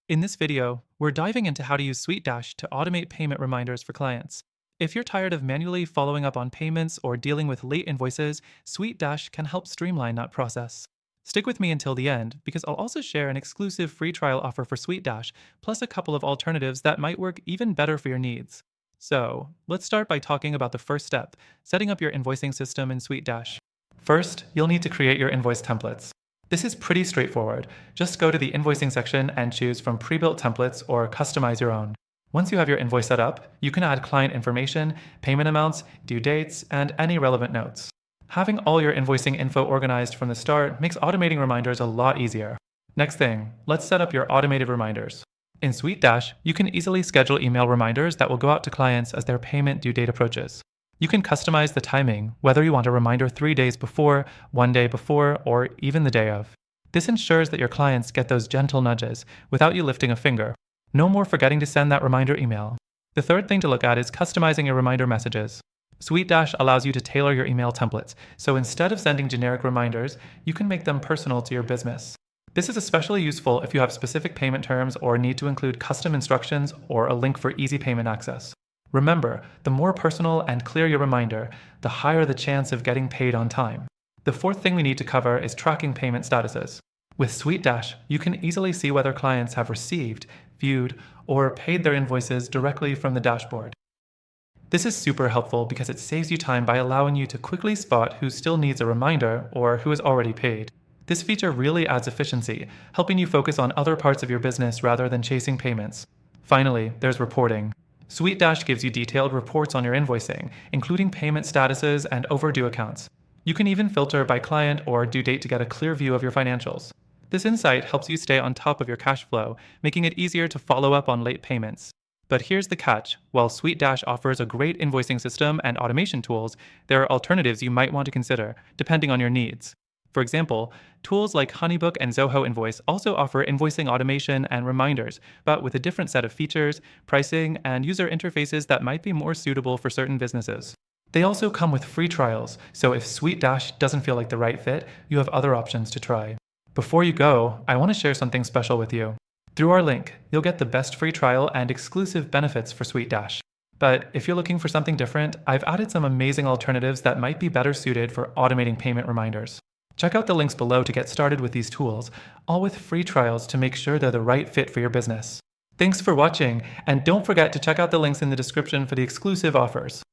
In this video, we're diving into how to use SuiteDash to automate payment reminders for clients. If you're tired of manually following up on payments or dealing with late invoices, SuiteDash can help streamline that process. Stick with me until the end because I'll also share an exclusive free trial offer for SuiteDash, plus a couple of alternatives that might work even better for your needs. So, let's start by talking about the first step, setting up your invoicing system in SuiteDash. First, you'll need to create your invoice templates. This is pretty straightforward. Just go to the invoicing section and choose from pre-built templates or customize your own. Once you have your invoice set up, you can add client information, payment amounts, due dates, and any relevant notes. Having all your invoicing info organized from the start makes automating reminders a lot easier. Next thing, let's set up your automated reminders. In SuiteDash, you can easily schedule email reminders that will go out to clients as their payment due date approaches. You can customize the timing, whether you want a reminder 3 days before, 1 day before, or even the day of. This ensures that your clients get those gentle nudges without you lifting a finger. No more forgetting to send that reminder email. The third thing to look at is customizing your reminder messages. SuiteDash allows you to tailor your email templates, so instead of sending generic reminders, you can make them personal to your business. This is especially useful if you have specific payment terms or need to include custom instructions or a link for easy payment access. Remember, the more personal and clear your reminder, the higher the chance of getting paid on time. The fourth thing we need to cover is tracking payment statuses. With SuiteDash, you can easily see whether clients have received, viewed, or paid their invoices directly from the dashboard. This is super helpful because it saves you time by allowing you to quickly spot who still needs a reminder or who is already paid. This feature really adds efficiency, helping you focus on other parts of your business rather than chasing payments. Finally, there's reporting. SuiteDash gives you detailed reports on your invoicing, including payment statuses and overdue accounts. You can even filter by client or due date to get a clear view of your financials. This insight helps you stay on top of your cash flow, making it easier to follow up on late payments. But here's the catch. While SuiteDash offers a great invoicing system and automation tools, there are alternatives you might want to consider, depending on your needs. For example, tools like Honeybook and Zoho Invoice also offer invoicing automation and reminders, but with a different set of features, pricing, and user interfaces that might be more suitable for certain businesses. They also come with free trials, so if SuiteDash doesn't feel like the right fit, you have other options to try. Before you go, I want to share something special with you. Through our link, you'll get the best free trial and exclusive benefits for SuiteDash. But if you're looking for something different, I've added some amazing alternatives that might be better suited for automating payment reminders. Check out the links below to get started with these tools, all with free trials to make sure they're the right fit for your business. Thanks for watching, and don't forget to check out the links in the description for the exclusive offers.